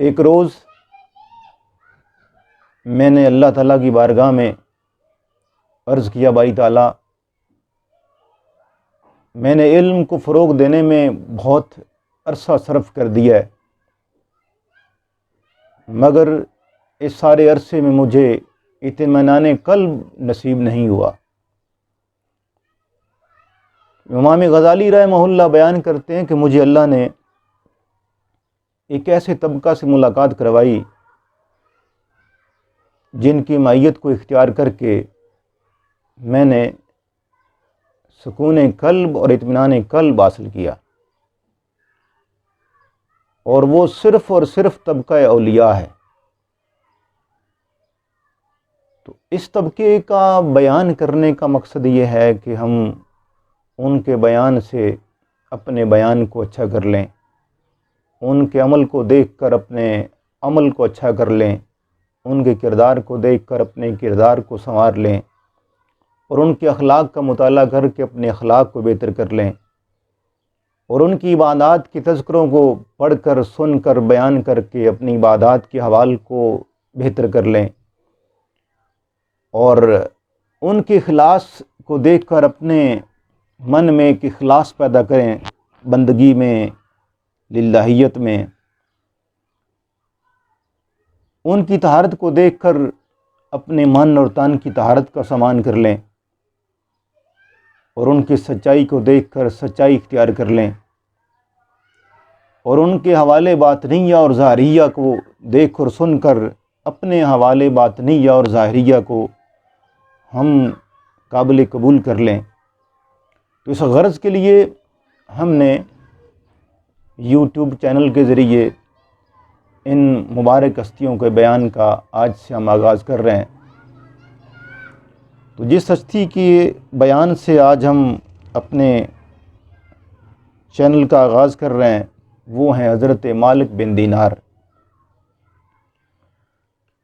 ایک روز میں نے اللہ تعالیٰ کی بارگاہ میں عرض کیا، باری تعالیٰ میں نے علم کو فروغ دینے میں بہت عرصہ صرف کر دیا ہے، مگر اس سارے عرصے میں مجھے اطمینان قلب نصیب نہیں ہوا۔ امام غزالی رحمہ اللہ بیان کرتے ہیں کہ مجھے اللہ نے ایک ایسے طبقہ سے ملاقات کروائی جن کی معیت کو اختیار کر کے میں نے سکون قلب اور اطمینان قلب حاصل کیا، اور وہ صرف اور صرف طبقہ اولیاء ہے۔ تو اس طبقے کا بیان کرنے کا مقصد یہ ہے کہ ہم ان کے بیان سے اپنے بیان کو اچھا کر لیں، ان کے عمل کو دیکھ کر اپنے عمل کو اچھا کر لیں، ان کے کردار کو دیکھ کر اپنے کردار کو سنوار لیں، اور ان کے اخلاق کا مطالعہ کر کے اپنے اخلاق کو بہتر کر لیں، اور ان کی عبادات کے تذکروں کو پڑھ کر سن کر بیان کر کے اپنی عبادات کے حوال کو بہتر کر لیں، اور ان کے اخلاص کو دیکھ کر اپنے من میں ایک اخلاص پیدا کریں، بندگی میں، للہیت میں۔ ان کی طہارت کو دیکھ کر اپنے من اور تن کی طہارت کا سامان کر لیں، اور ان کی سچائی کو دیکھ کر سچائی اختیار کر لیں، اور ان کے حوالے باطنیہ اور ظاہریہ کو دیکھ اور سن کر اپنے حوالے باطنیہ اور ظاہریہ کو ہم قابل قبول کر لیں۔ تو اس غرض کے لیے ہم نے یوٹیوب چینل کے ذریعے ان مبارک ہستیوں کے بیان کا آج سے ہم آغاز کر رہے ہیں۔ تو جس ہستی کی بیان سے آج ہم اپنے چینل کا آغاز کر رہے ہیں وہ ہیں حضرت مالک بن دینار۔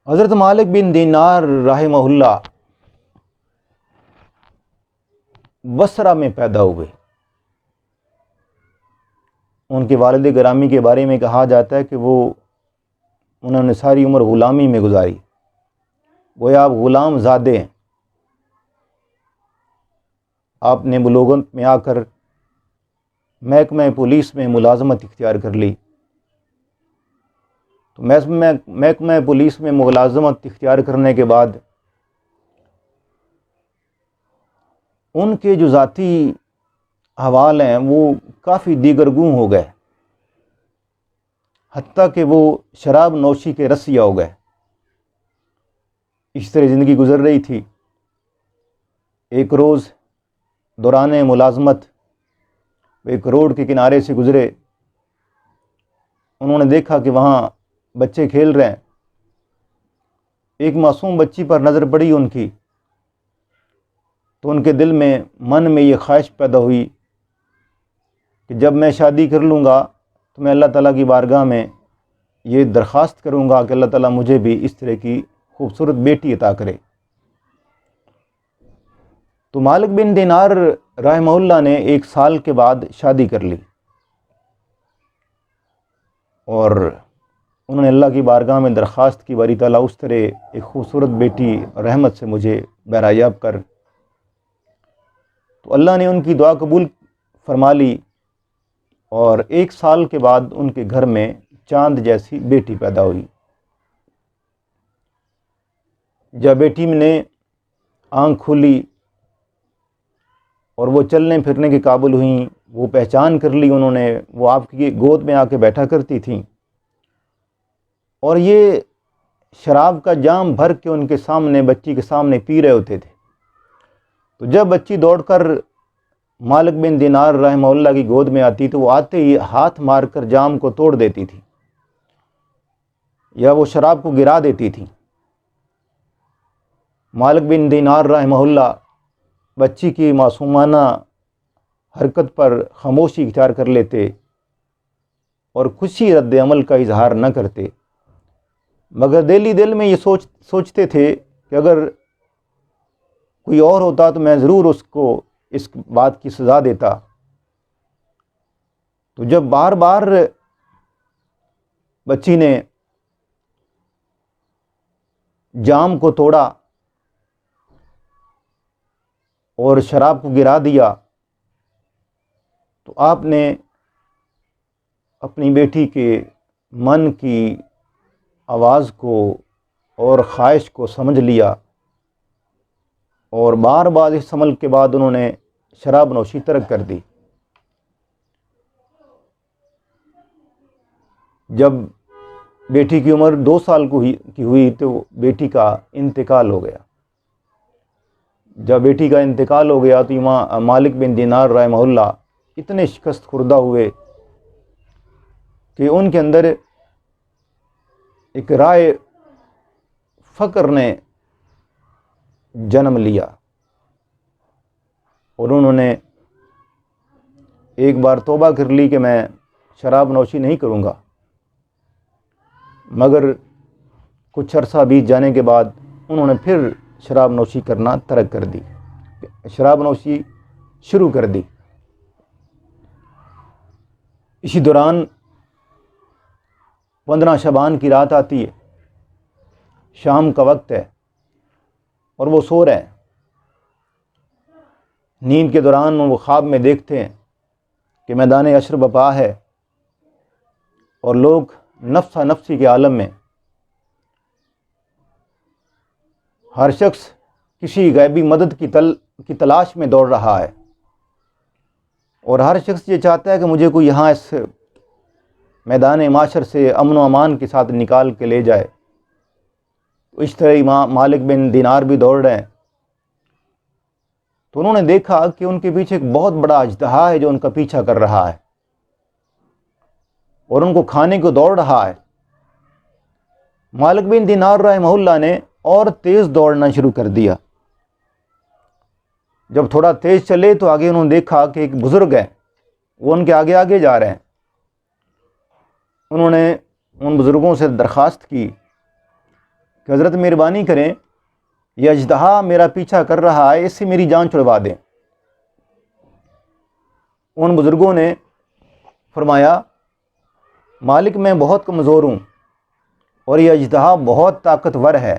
حضرت مالک بن دینار رحمہ اللہ بصرہ میں پیدا ہوئے۔ ان کے والد گرامی کے بارے میں کہا جاتا ہے کہ انہوں نے ساری عمر غلامی میں گزاری، گویا آپ غلام زادے ہیں۔ آپ نے بلوغت میں آ کر محکمہ پولیس میں ملازمت اختیار کر لی۔ تو محکمہ پولیس میں ملازمت اختیار کرنے کے بعد ان کے جو ذاتی احوال ہیں وہ کافی دیگرگوں ہو گئے، حتیٰ کہ وہ شراب نوشی کے رسیا ہو گئے۔ اس طرح زندگی گزر رہی تھی۔ ایک روز دوران ملازمت ایک روڈ کے کنارے سے گزرے، انہوں نے دیکھا کہ وہاں بچے کھیل رہے ہیں۔ ایک معصوم بچی پر نظر پڑی ان کی، تو ان کے دل میں من میں یہ خواہش پیدا ہوئی کہ جب میں شادی کر لوں گا تو میں اللہ تعالیٰ کی بارگاہ میں یہ درخواست کروں گا کہ اللہ تعالیٰ مجھے بھی اس طرح کی خوبصورت بیٹی عطا کرے۔ تو مالک بن دینار رحمہ اللہ نے 1 سال کے بعد شادی کر لی، اور انہوں نے اللہ کی بارگاہ میں درخواست کی، باری تعالیٰ اس طرح ایک خوبصورت بیٹی رحمت سے مجھے بہرایاب کر۔ تو اللہ نے ان کی دعا قبول فرما لی، اور 1 سال کے بعد ان کے گھر میں چاند جیسی بیٹی پیدا ہوئی۔ جب بیٹی نے آنکھ کھولی اور وہ چلنے پھرنے کے قابل ہوئیں، وہ پہچان کر لی انہوں نے، وہ آپ کی گود میں آ کے بیٹھا کرتی تھیں، اور یہ شراب کا جام بھر کے ان کے سامنے، بچی کے سامنے پی رہے ہوتے تھے۔ تو جب بچی دوڑ کر مالک بن دینار رحمہ اللہ کی گود میں آتی تو وہ آتے ہی ہاتھ مار کر جام کو توڑ دیتی تھی، یا وہ شراب کو گرا دیتی تھی۔ مالک بن دینار رحمہ اللہ بچی کی معصومانہ حرکت پر خاموشی اختیار کر لیتے اور خوشی رد عمل کا اظہار نہ کرتے، مگر دل میں یہ سوچتے تھے کہ اگر کوئی اور ہوتا تو میں ضرور اس کو اس بات کی سزا دیتا۔ تو جب بار بار بچی نے جام کو توڑا اور شراب کو گرا دیا، تو آپ نے اپنی بیٹی کے من کی آواز کو اور خواہش کو سمجھ لیا، اور بار بار اس عمل کے بعد انہوں نے شراب نوشی ترک کر دی۔ جب بیٹی کی عمر 2 سال کی ہوئی تو بیٹی کا انتقال ہو گیا۔ جب بیٹی کا انتقال ہو گیا تو امام مالک بن دینار رحمہ اللہ اتنے شکست خوردہ ہوئے کہ ان کے اندر ایک رائے فقر نے جنم لیا، اور انہوں نے ایک بار توبہ کر لی کہ میں شراب نوشی نہیں کروں گا، مگر کچھ عرصہ بیت جانے کے بعد انہوں نے پھر شراب نوشی کرنا ترک کر دی، شراب نوشی شروع کر دی۔ اسی دوران 15 شعبان کی رات آتی ہے، شام کا وقت ہے اور وہ سو رہے ہیں۔ نیند کے دوران وہ خواب میں دیکھتے ہیں کہ میدان عشر بپا ہے اور لوگ نفسا نفسی کے عالم میں، ہر شخص کسی غیبی مدد کی تلاش میں دوڑ رہا ہے، اور ہر شخص یہ چاہتا ہے کہ مجھے کوئی یہاں اس میدان معاشر سے امن و امان کے ساتھ نکال کے لے جائے۔ اس طرح امام مالک بن دینار بھی دوڑ رہے ہیں، تو انہوں نے دیکھا کہ ان کے پیچھے ایک بہت بڑا اژدہا ہے جو ان کا پیچھا کر رہا ہے اور ان کو کھانے کو دوڑ رہا ہے۔ مالک بن دینار رحمہ اللہ نے اور تیز دوڑنا شروع کر دیا۔ جب تھوڑا تیز چلے تو آگے انہوں نے دیکھا کہ ایک بزرگ ہے، وہ ان کے آگے آگے جا رہے ہیں۔ انہوں نے ان بزرگوں سے درخواست کی کہ حضرت مہربانی کریں، یہ اژدہا میرا پیچھا کر رہا ہے، اس سے میری جان چھڑوا دیں۔ ان بزرگوں نے فرمایا، مالک میں بہت کمزور ہوں اور یہ اژدہا بہت طاقتور ہے،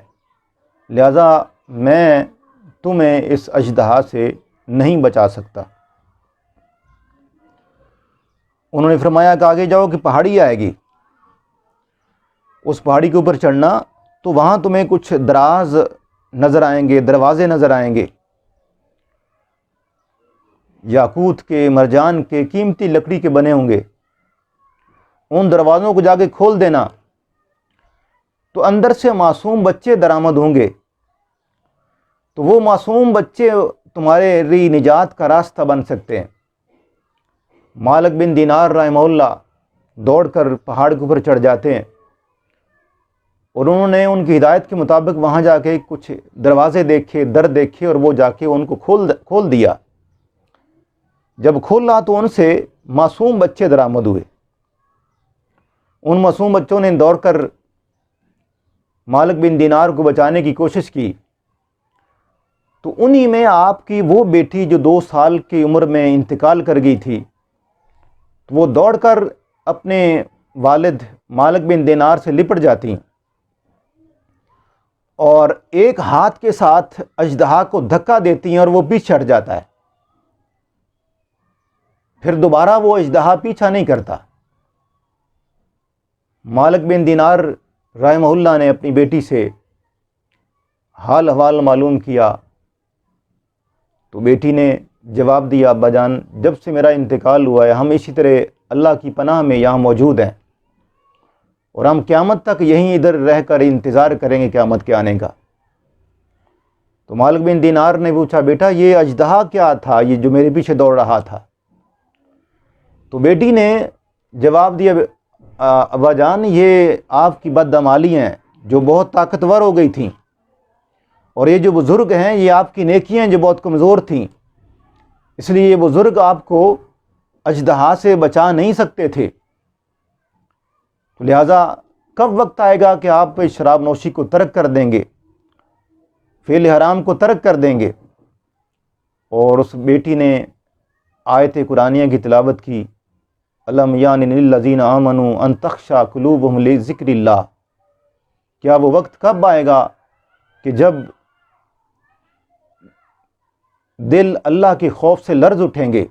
لہذا میں تمہیں اس اژدہا سے نہیں بچا سکتا۔ انہوں نے فرمایا کہ آگے جاؤ کہ پہاڑی آئے گی، اس پہاڑی کے اوپر چڑھنا تو وہاں تمہیں کچھ دراز نظر آئیں گے، دروازے نظر آئیں گے، یاقوت کے، مرجان کے، قیمتی لکڑی کے بنے ہوں گے۔ ان دروازوں کو جا کے کھول دینا تو اندر سے معصوم بچے درآمد ہوں گے، تو وہ معصوم بچے تمہارے لیے نجات کا راستہ بن سکتے ہیں۔ مالک بن دینار رحمہ اللہ دوڑ کر پہاڑ کے اوپر چڑھ جاتے ہیں، اور انہوں نے ان کی ہدایت کے مطابق وہاں جا کے کچھ دروازے دیکھے، در دیکھے، اور وہ جا کے ان کو کھول دیا۔ جب کھولا تو ان سے معصوم بچے درآمد ہوئے۔ ان معصوم بچوں نے دوڑ کر مالک بن دینار کو بچانے کی کوشش کی، تو انہی میں آپ کی وہ بیٹی جو 2 سال کی عمر میں انتقال کر گئی تھی، تو وہ دوڑ کر اپنے والد مالک بن دینار سے لپٹ جاتی ہیں اور ایک ہاتھ کے ساتھ اژدہا کو دھکا دیتی ہیں اور وہ پیچھے ہٹ جاتا ہے۔ پھر دوبارہ وہ اژدہا پیچھا نہیں کرتا۔ مالک بن دینار رحمہ اللہ نے اپنی بیٹی سے حال احوال معلوم کیا، تو بیٹی نے جواب دیا، ابا جان، جب سے میرا انتقال ہوا ہے ہم اسی طرح اللہ کی پناہ میں یہاں موجود ہیں، اور ہم قیامت تک یہیں ادھر رہ کر انتظار کریں گے قیامت کے آنے کا۔ تو مالک بن دینار نے پوچھا، بیٹا یہ اژدہا کیا تھا یہ جو میرے پیچھے دوڑ رہا تھا؟ تو بیٹی نے جواب دیا، ابا جان، یہ آپ کی بدعمالی ہیں جو بہت طاقتور ہو گئی تھیں، اور یہ جو بزرگ ہیں یہ آپ کی نیکیاں جو بہت کمزور تھیں، اس لیے یہ بزرگ آپ کو اژدہا سے بچا نہیں سکتے تھے، تو لہٰذا کب وقت آئے گا کہ آپ شراب نوشی کو ترک کر دیں گے، فعل حرام کو ترک کر دیں گے؟ اور اس بیٹی نے آیت قرآنیہ کی تلاوت کی، الم یعن للذین آمنوا ان تخشع قلوبہم لذکر اللہ۔ کیا وہ وقت کب آئے گا کہ جب دل اللہ کے خوف سے لرز اٹھیں گے،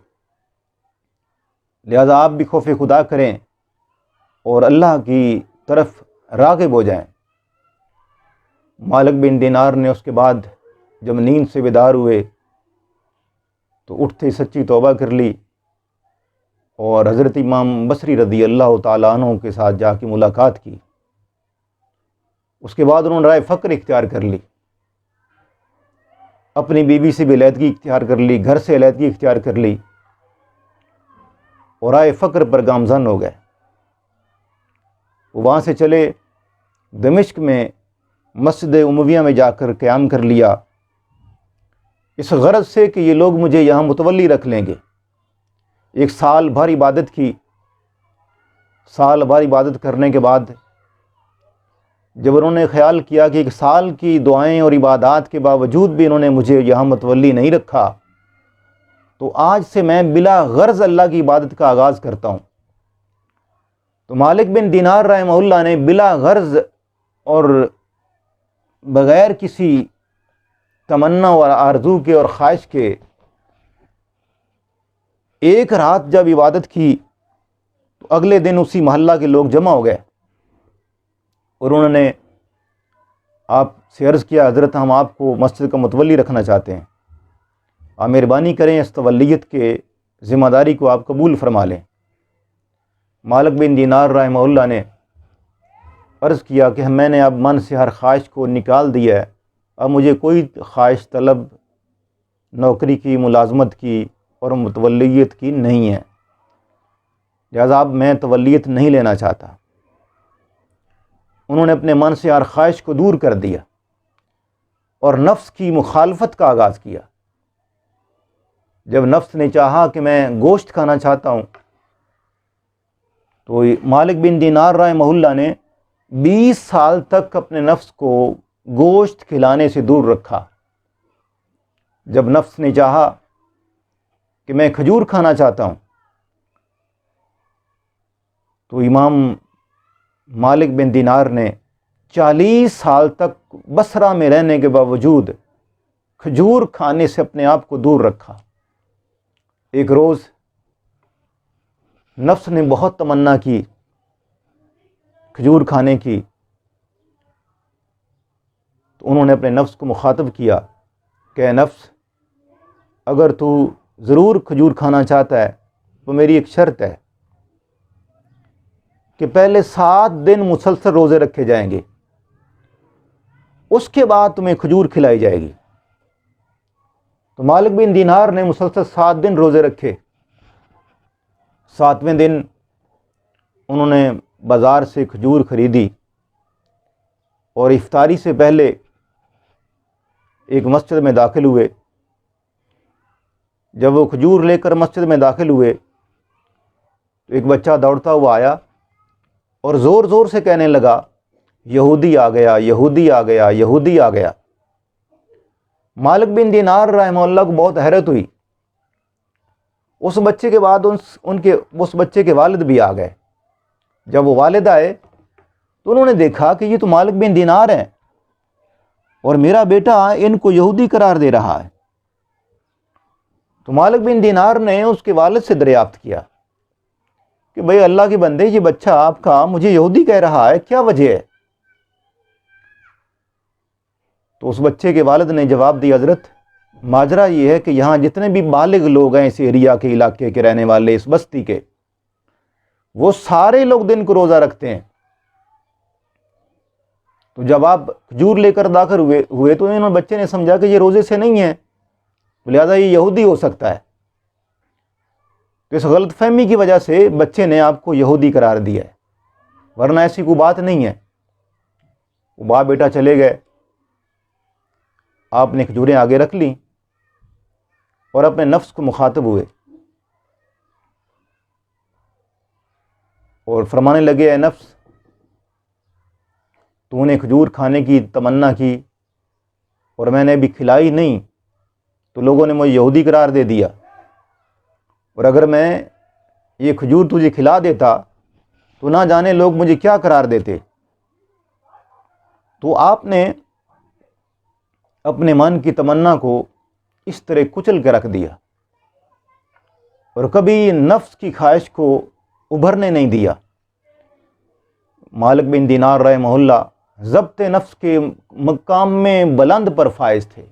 لہذا آپ بھی خوف خدا کریں اور اللہ کی طرف راغب ہو جائیں۔ مالک بن دینار نے اس کے بعد جب نیند سے بیدار ہوئے تو اٹھتے سچی توبہ کر لی اور حضرت امام بصری رضی اللہ تعالیٰ عنہ کے ساتھ جا کے ملاقات کی۔ اس کے بعد انہوں نے رائے فقر اختیار کر لی، اپنی بیوی سے بھی علیحدگی اختیار کر لی، گھر سے علیحدگی اختیار کر لی اور رائے فقر پر گامزن ہو گئے۔ وہاں سے چلے دمشق میں مسجد امویہ میں جا کر قیام کر لیا، اس غرض سے کہ یہ لوگ مجھے یہاں متولی رکھ لیں گے۔ ایک سال بھر عبادت کی، سال بھر عبادت کرنے کے بعد جب انہوں نے خیال کیا کہ ایک سال کی دعائیں اور عبادات کے باوجود بھی انہوں نے مجھے یہاں متولی نہیں رکھا، تو آج سے میں بلا غرض اللہ کی عبادت کا آغاز کرتا ہوں۔ تو مالک بن دینار رحمہ اللہ نے بلا غرض اور بغیر کسی تمنا اور آرزو کے اور خواہش کے ایک رات جب عبادت کی تو اگلے دن اسی محلہ کے لوگ جمع ہو گئے اور انہوں نے آپ سے عرض کیا، حضرت ہم آپ کو مسجد کا متولی رکھنا چاہتے ہیں، آپ مہربانی کریں اس تولیت کے ذمہ داری کو آپ قبول فرما لیں۔ مالک بن دینار رحمہ اللہ نے عرض کیا کہ میں نے اب من سے ہر خواہش کو نکال دیا ہے، اب مجھے کوئی خواہش طلب نوکری کی، ملازمت کی اور متولیت کی نہیں ہے، لہذا اب میں تولیت نہیں لینا چاہتا۔ انہوں نے اپنے من سے ہر خواہش کو دور کر دیا اور نفس کی مخالفت کا آغاز کیا۔ جب نفس نے چاہا کہ میں گوشت کھانا چاہتا ہوں تو مالک بن دینار رحمہ اللہ نے 20 سال تک اپنے نفس کو گوشت کھلانے سے دور رکھا۔ جب نفس نے چاہا کہ میں کھجور کھانا چاہتا ہوں تو امام مالک بن دینار نے 40 سال تک بصرہ میں رہنے کے باوجود کھجور کھانے سے اپنے آپ کو دور رکھا۔ ایک روز نفس نے بہت تمنا کی کھجور کھانے کی، تو انہوں نے اپنے نفس کو مخاطب کیا کہ اے نفس، اگر تو ضرور کھجور کھانا چاہتا ہے تو میری ایک شرط ہے کہ پہلے 7 دن مسلسل روزے رکھے جائیں گے، اس کے بعد تمہیں کھجور کھلائی جائے گی۔ تو مالک بن دینار نے مسلسل 7 دن روزے رکھے۔ 7ویں دن انہوں نے بازار سے کھجور خریدی اور افطاری سے پہلے ایک مسجد میں داخل ہوئے۔ جب وہ کھجور لے کر مسجد میں داخل ہوئے تو ایک بچہ دوڑتا ہوا آیا اور زور زور سے کہنے لگا، یہودی آ گیا، یہودی آ گیا، یہودی آ گیا۔ مالک بن دینار رحمہ اللہ کو بہت حیرت ہوئی۔ اس بچے کے بعد اس بچے کے والد بھی آ گئے۔ جب وہ والد آئے تو انہوں نے دیکھا کہ یہ تو مالک بن دینار ہیں اور میرا بیٹا ان کو یہودی قرار دے رہا ہے۔ تو مالک بن دینار نے اس کے والد سے دریافت کیا کہ بھئی اللہ کے بندے، یہ بچہ آپ کا مجھے یہودی کہہ رہا ہے، کیا وجہ ہے؟ تو اس بچے کے والد نے جواب دیا، حضرت ماجرا یہ ہے کہ یہاں جتنے بھی بالغ لوگ ہیں اس ایریا کے علاقے کے رہنے والے، اس بستی کے، وہ سارے لوگ دن کو روزہ رکھتے ہیں۔ تو جب آپ کھجور لے کر داخل ہوئے تو انہوں نے بچے نے سمجھا کہ یہ روزے سے نہیں ہے، لہذا یہ یہودی ہو سکتا ہے۔ تو اس غلط فہمی کی وجہ سے بچے نے آپ کو یہودی قرار دیا ہے، ورنہ ایسی کوئی بات نہیں ہے۔ وہ باپ بیٹا چلے گئے، آپ نے کھجوریں آگے رکھ لیں اور اپنے نفس کو مخاطب ہوئے اور فرمانے لگے، اے نفس، تو نے کھجور کھانے کی تمنا کی اور میں نے ابھی کھلائی نہیں تو لوگوں نے مجھے یہودی قرار دے دیا، اور اگر میں یہ کھجور تجھے کھلا دیتا تو نہ جانے لوگ مجھے کیا قرار دیتے۔ تو آپ نے اپنے من کی تمنا کو اس طرح کچل کے رکھ دیا اور کبھی نفس کی خواہش کو ابھرنے نہیں دیا۔ مالک بن دینار رحمہ اللہ ضبط نفس کے مقام میں بلند پر فائز تھے،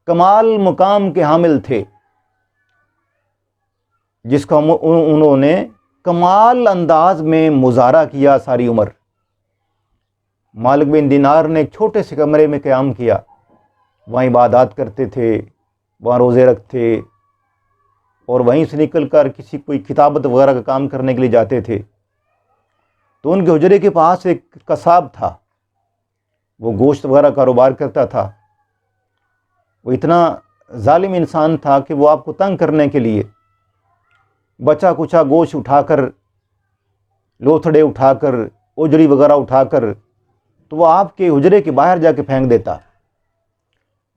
کمال مقام کے حامل تھے، جس کا انہوں نے کمال انداز میں مظاہرہ کیا ساری عمر۔ مالک بن دینار نے ایک چھوٹے سے کمرے میں قیام کیا، وہاں عبادات کرتے تھے، وہاں روزے رکھتے اور وہیں سے نکل کر کسی کوئی کتابت وغیرہ کا کام کرنے کے لیے جاتے تھے۔ تو ان کے حجرے کے پاس ایک قصاب تھا، وہ گوشت وغیرہ کاروبار کرتا تھا۔ وہ اتنا ظالم انسان تھا کہ وہ آپ کو تنگ کرنے کے لیے بچا کچا گوشت اٹھا کر، لوتھڑے اٹھا کر، اجڑی وغیرہ اٹھا کر تو وہ آپ کے حجرے کے باہر جا کے پھینک دیتا،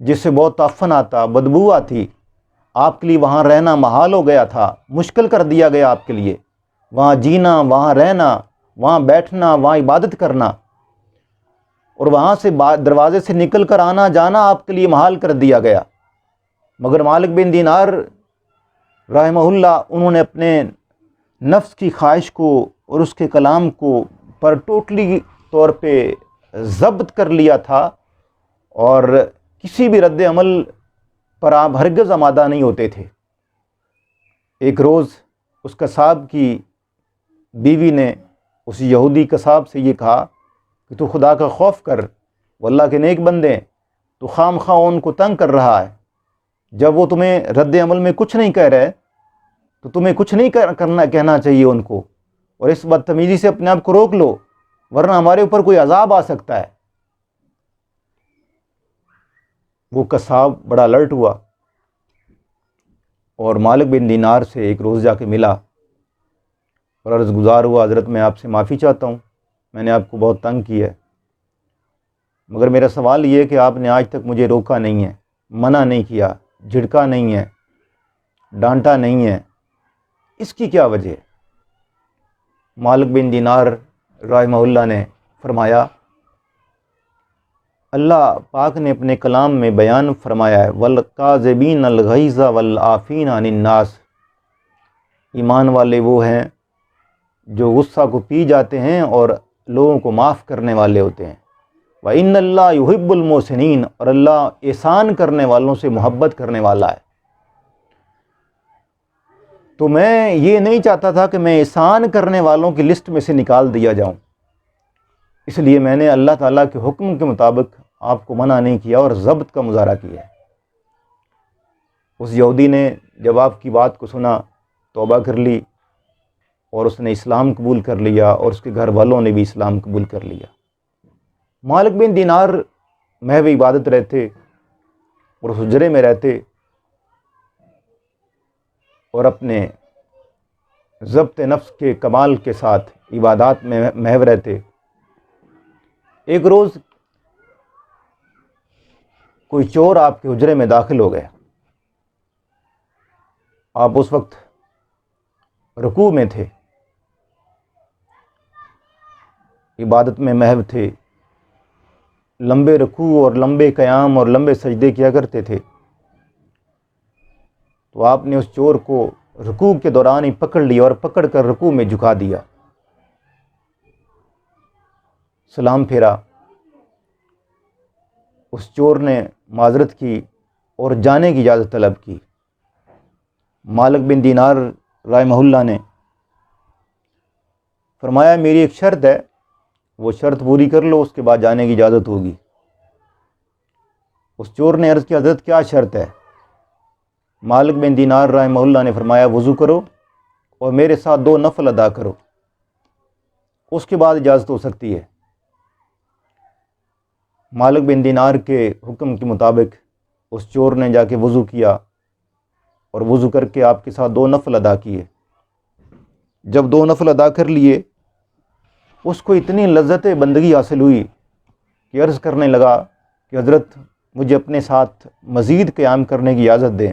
جس سے بہت تعفن آتا، بدبو آتی۔ آپ کے لیے وہاں رہنا محال ہو گیا تھا، مشکل کر دیا گیا آپ کے لیے، وہاں جینا، وہاں رہنا، وہاں بیٹھنا، وہاں عبادت کرنا، اور وہاں سے دروازے سے نکل کر آنا جانا آپ کے لیے محال کر دیا گیا۔ مگر مالک بن دینار رحمہ اللہ، انہوں نے اپنے نفس کی خواہش کو اور اس کے کلام کو پر ٹوٹلی طور پہ ضبط کر لیا تھا، اور کسی بھی رد عمل پر آپ ہرگز آمادہ نہیں ہوتے تھے۔ ایک روز اس قصاب کی بیوی نے اس یہودی قصاب سے یہ کہا کہ تو خدا کا خوف کر، وہ اللہ کے نیک بندے ہیں، تو خام خواہ ان کو تنگ کر رہا ہے۔ جب وہ تمہیں رد عمل میں کچھ نہیں کہہ رہے تو تمہیں کچھ نہیں کہنا چاہیے ان کو، اور اس بدتمیزی سے اپنے آپ کو روک لو، ورنہ ہمارے اوپر کوئی عذاب آ سکتا ہے۔ وہ قصاب بڑا الرٹ ہوا اور مالک بن دینار سے ایک روز جا کے ملا اور عرض گزار ہوا، حضرت میں آپ سے معافی چاہتا ہوں، میں نے آپ کو بہت تنگ کیا ہے، مگر میرا سوال یہ ہے کہ آپ نے آج تک مجھے روکا نہیں ہے، منع نہیں کیا، جھڑکا نہیں ہے، ڈانٹا نہیں ہے، اس کی کیا وجہ ہے؟ مالک بن دینار رحمہ اللہ نے فرمایا، اللہ پاک نے اپنے کلام میں بیان فرمایا ہے، وَالْقَاذِبِينَ الْغَيْظَ وَالْعَافِينَ عَنِ النَّاسِ، ایمان والے وہ ہیں جو غصہ کو پی جاتے ہیں اور لوگوں کو معاف کرنے والے ہوتے ہیں۔ وَإِنَّ اللَّهَ يُحِبُّ الْمُحْسِنِينَ، اور اللہ احسان کرنے والوں سے محبت کرنے والا ہے۔ تو میں یہ نہیں چاہتا تھا کہ میں احسان کرنے والوں کی لسٹ میں سے نکال دیا جاؤں، اس لیے میں نے اللہ تعالیٰ کے حکم کے مطابق آپ کو منع نہیں کیا اور ضبط کا مظاہرہ کیا ہے۔ اس یہودی نے جب آپ کی بات کو سنا، توبہ کر لی اور اس نے اسلام قبول کر لیا، اور اس کے گھر والوں نے بھی اسلام قبول کر لیا۔ مالک بن دینار محو عبادت رہتے اور اس حجرے میں رہتے اور اپنے ضبط نفس کے کمال کے ساتھ عبادات میں محو رہتے۔ ایک روز کوئی چور آپ کے حجرے میں داخل ہو گیا، آپ اس وقت رکوع میں تھے، عبادت میں محو تھے، لمبے رکوع اور لمبے قیام اور لمبے سجدے کیا کرتے تھے۔ تو آپ نے اس چور کو رکوع کے دوران ہی پکڑ لیا اور پکڑ کر رکوع میں جھکا دیا، سلام پھیرا۔ اس چور نے معذرت کی اور جانے کی اجازت طلب کی۔ مالک بن دینار رحمہ اللہ نے فرمایا، میری ایک شرط ہے، وہ شرط پوری کر لو، اس کے بعد جانے کی اجازت ہوگی۔ اس چور نے عرض کیا، حضرت کیا شرط ہے؟ مالک بن دینار رحمہ اللہ نے فرمایا، وضو کرو اور میرے ساتھ 2 نفل ادا کرو، اس کے بعد اجازت ہو سکتی ہے۔ مالک بن دینار کے حکم کے مطابق اس چور نے جا کے وضو کیا اور وضو کر کے آپ کے ساتھ 2 نفل ادا کیے۔ جب 2 نفل ادا کر لیے، اس کو اتنی لذت بندگی حاصل ہوئی کہ عرض کرنے لگا کہ حضرت مجھے اپنے ساتھ مزید قیام کرنے کی اجازت دیں۔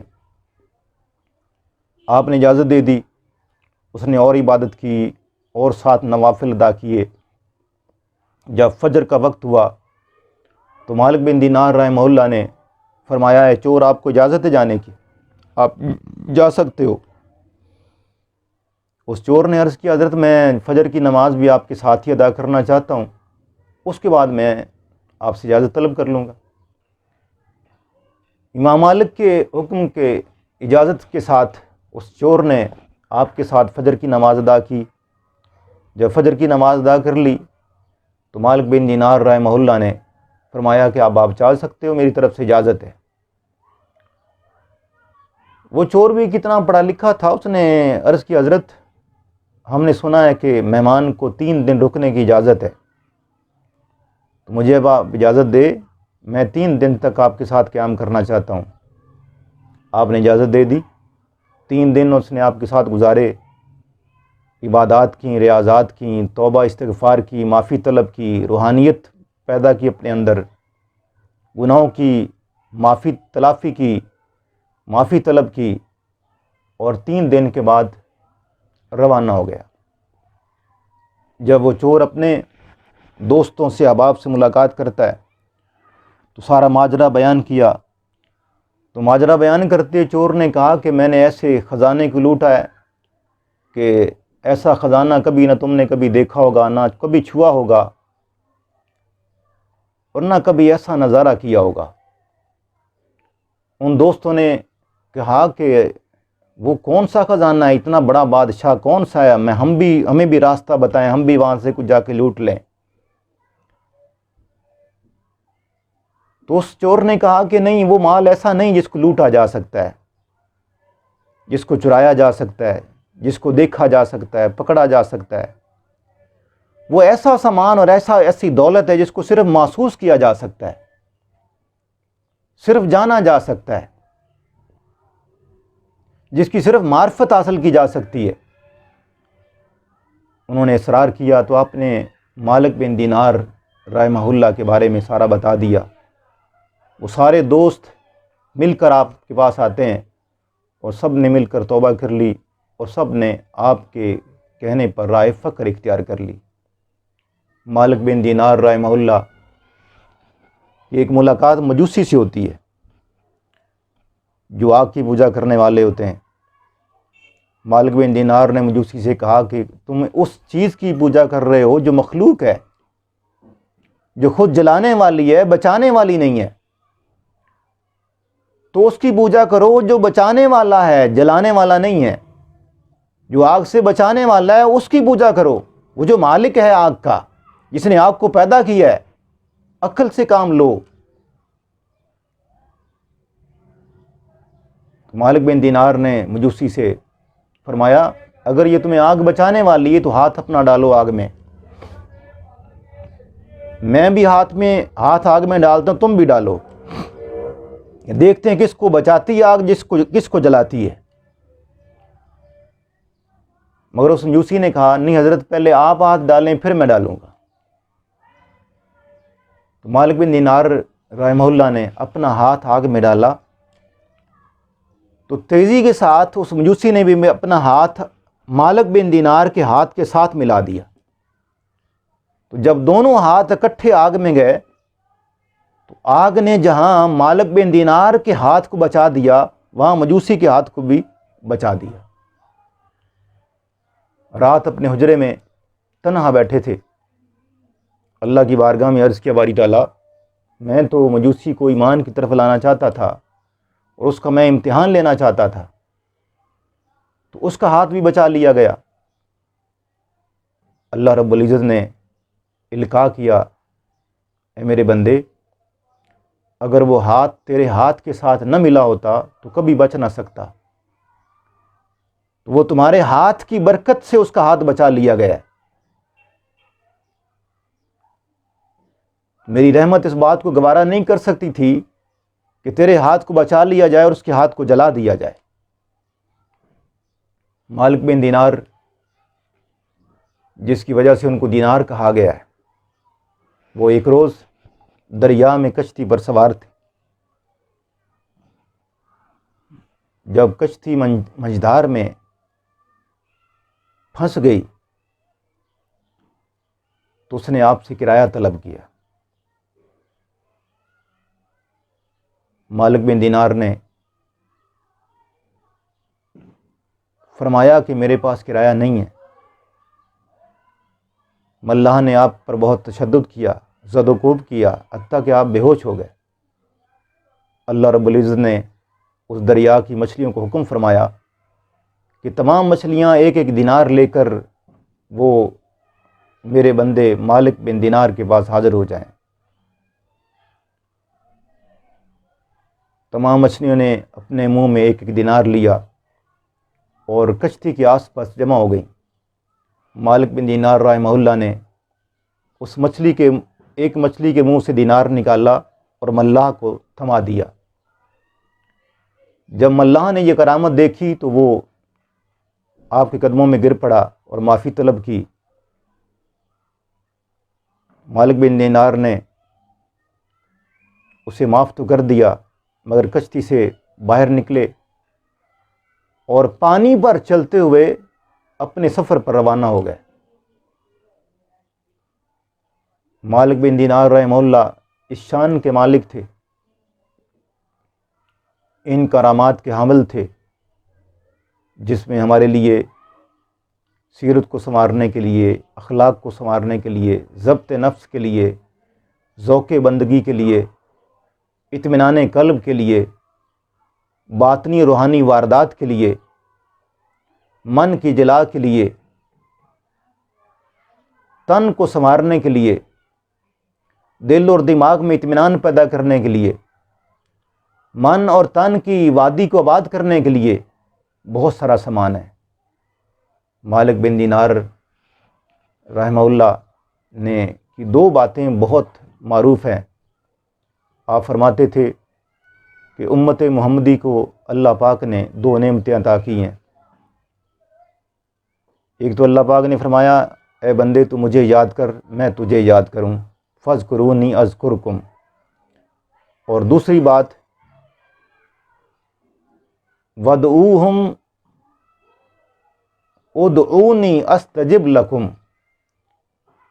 آپ نے اجازت دے دی، اس نے اور عبادت کی اور 7 نوافل ادا کیے۔ جب فجر کا وقت ہوا تو مالک بن دینار رحمہ اللہ نے فرمایا ہے چور آپ کو اجازت ہے جانے کی، آپ جا سکتے ہو۔ اس چور نے عرض کیا حضرت میں فجر کی نماز بھی آپ کے ساتھ ہی ادا کرنا چاہتا ہوں، اس کے بعد میں آپ سے اجازت طلب کر لوں گا۔ امام مالک کے حکم کے اجازت کے ساتھ اس چور نے آپ کے ساتھ فجر کی نماز ادا کی۔ جب فجر کی نماز ادا کر لی تو مالک بن دینار رحمہ اللہ نے فرمایا کہ آپ چال سکتے ہو، میری طرف سے اجازت ہے۔ وہ چور بھی کتنا پڑھا لکھا تھا، اس نے عرض کی حضرت ہم نے سنا ہے کہ مہمان کو 3 دن رکنے کی اجازت ہے، تو مجھے اب آپ اجازت دے، میں 3 دن تک آپ کے ساتھ قیام کرنا چاہتا ہوں۔ آپ نے اجازت دے دی۔ 3 دن اس نے آپ کے ساتھ گزارے، عبادات کی، ریاضات کی، توبہ استغفار کی، معافی طلب کی، روحانیت پیدا کی اپنے اندر، گناہوں کی معافی تلافی کی، معافی طلب کی، اور 3 دن کے بعد روانہ ہو گیا۔ جب وہ چور اپنے دوستوں سے احباب سے ملاقات کرتا ہے تو سارا ماجرا بیان کیا۔ تو ماجرا بیان کرتے چور نے کہا کہ میں نے ایسے خزانے کو لوٹا ہے کہ ایسا خزانہ کبھی نہ تم نے کبھی دیکھا ہوگا، نہ کبھی چھوا ہوگا، اور نہ کبھی ایسا نظارہ کیا ہوگا۔ ان دوستوں نے کہا کہ وہ کون سا خزانہ ہے، اتنا بڑا بادشاہ کون سا ہے، ہمیں بھی راستہ بتائیں، ہم بھی وہاں سے کچھ جا کے لوٹ لیں۔ تو اس چور نے کہا کہ نہیں، وہ مال ایسا نہیں جس کو لوٹا جا سکتا ہے، جس کو چرایا جا سکتا ہے، جس کو دیکھا جا سکتا ہے، پکڑا جا سکتا ہے۔ وہ ایسا سامان اور ایسی دولت ہے جس کو صرف محسوس کیا جا سکتا ہے، صرف جانا جا سکتا ہے، جس کی صرف معرفت حاصل کی جا سکتی ہے۔ انہوں نے اصرار کیا تو آپ نے مالک بن دینار رحمہ اللہ کے بارے میں سارا بتا دیا۔ وہ سارے دوست مل کر آپ کے پاس آتے ہیں اور سب نے مل کر توبہ کر لی، اور سب نے آپ کے کہنے پر رائے فقر اختیار کر لی۔ مالک بن دینار رحمہ اللہ کی ایک ملاقات مجوسی سے ہوتی ہے جو آگ کی پوجا کرنے والے ہوتے ہیں۔ مالک بن دینار نے مجوسی سے کہا کہ تم اس چیز کی پوجا کر رہے ہو جو مخلوق ہے، جو خود جلانے والی ہے، بچانے والی نہیں ہے، تو اس کی پوجا کرو جو بچانے والا ہے، جلانے والا نہیں ہے، جو آگ سے بچانے والا ہے اس کی پوجا کرو۔ وہ جو مالک ہے آگ کا، جس نے آگ کو پیدا کیا ہے، عقل سے کام لو۔ مالک بن دینار نے مجوسی سے فرمایا اگر یہ تمہیں آگ بچانے والی ہے تو ہاتھ اپنا ڈالو آگ میں، میں بھی ہاتھ آگ میں ڈالتا ہوں، تم بھی ڈالو، دیکھتے ہیں کس کو بچاتی ہے آگ، کس کو جلاتی ہے۔ مگر اس مجوسی نے کہا نہیں حضرت، پہلے آپ ہاتھ ڈالیں پھر میں ڈالوں گا۔ تو مالک بن دینار رحمہ اللہ نے اپنا ہاتھ آگ میں ڈالا تو تیزی کے ساتھ اس مجوسی نے بھی اپنا ہاتھ مالک بن دینار کے ہاتھ کے ساتھ ملا دیا۔ تو جب دونوں ہاتھ اکٹھے آگ میں گئے تو آگ نے جہاں مالک بن دینار کے ہاتھ کو بچا دیا، وہاں مجوسی کے ہاتھ کو بھی بچا دیا۔ رات اپنے حجرے میں تنہا بیٹھے تھے، اللہ کی بارگاہ میں عرض کیا باری تعالیٰ، میں تو مجوسی کو ایمان کی طرف لانا چاہتا تھا اور اس کا میں امتحان لینا چاہتا تھا، تو اس کا ہاتھ بھی بچا لیا گیا۔ اللہ رب العزت نے القاء کیا اے میرے بندے، اگر وہ ہاتھ تیرے ہاتھ کے ساتھ نہ ملا ہوتا تو کبھی بچ نہ سکتا، تو وہ تمہارے ہاتھ کی برکت سے اس کا ہاتھ بچا لیا گیا۔ میری رحمت اس بات کو گوارا نہیں کر سکتی تھی کہ تیرے ہاتھ کو بچا لیا جائے اور اس کے ہاتھ کو جلا دیا جائے۔ مالک بن دینار، جس کی وجہ سے ان کو دینار کہا گیا ہے، وہ ایک روز دریا میں کشتی پر سوار تھے۔ جب کشتی مجدار میں پھنس گئی تو اس نے آپ سے کرایہ طلب کیا۔ مالک بن دینار نے فرمایا کہ میرے پاس کرایہ نہیں ہے۔ ملاح نے آپ پر بہت تشدد کیا، زد و کوب کیا، حتیٰ کہ آپ بے ہوش ہو گئے۔ اللہ رب العزت نے اس دریا کی مچھلیوں کو حکم فرمایا کہ تمام مچھلیاں ایک ایک دینار لے کر وہ میرے بندے مالک بن دینار کے پاس حاضر ہو جائیں۔ تمام مچھلیوں نے اپنے منہ میں ایک ایک دینار لیا اور کشتی کے آس پاس جمع ہو گئیں۔ مالک بن دینار رحمہ اللہ نے اس ایک مچھلی کے منہ سے دینار نکالا اور ملاح کو تھما دیا۔ جب ملاح نے یہ کرامت دیکھی تو وہ آپ کے قدموں میں گر پڑا اور معافی طلب کی۔ مالک بن دینار نے اسے معاف تو کر دیا، مگر کشتی سے باہر نکلے اور پانی پر چلتے ہوئے اپنے سفر پر روانہ ہو گئے۔ مالک بن دینار رحمہ اللہ اس شان کے مالک تھے، ان کرامات کے حامل تھے، جس میں ہمارے لیے سیرت کو سنوارنے کے لیے، اخلاق کو سنوارنے کے لیے، ضبط نفس کے لیے، ذوق بندگی کے لیے، اطمینان قلب کے لیے، باطنی روحانی واردات کے لیے، من کی جلا کے لیے، تن کو سنوارنے کے لیے، دل اور دماغ میں اطمینان پیدا کرنے کے لیے، من اور تن کی وادی کو آباد کرنے کے لیے بہت سارا سامان ہے۔ مالک بن دینار رحمہ اللہ نے کی دو باتیں بہت معروف ہیں۔ آپ فرماتے تھے کہ امت محمدی کو اللہ پاک نے دو نعمتیں عطا کی ہیں۔ ایک تو اللہ پاک نے فرمایا اے بندے تو مجھے یاد کر، میں تجھے یاد کروں، فاذکرونی اذکرکم۔ اور دوسری بات وادعوہم ادعونی استجب لکم،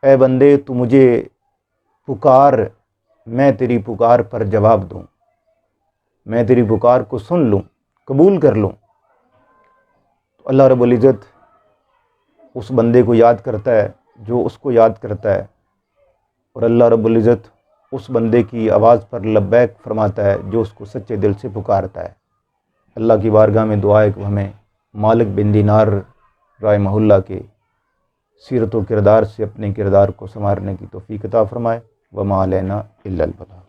اے بندے تو مجھے پکار، میں تیری پکار پر جواب دوں، میں تیری پکار کو سن لوں، قبول کر لوں۔ تو اللہ رب العزت اس بندے کو یاد کرتا ہے جو اس کو یاد کرتا ہے، اور اللہ رب العزت اس بندے کی آواز پر لبیک فرماتا ہے جو اس کو سچے دل سے پکارتا ہے۔ اللہ کی بارگاہ میں دعا ہے کہ ہمیں مالک بن دینار رحمہ اللہ کے سیرت و کردار سے اپنے کردار کو سنوارنے کی توفیق عطا فرمائے۔ وما علینا الا البلاغ۔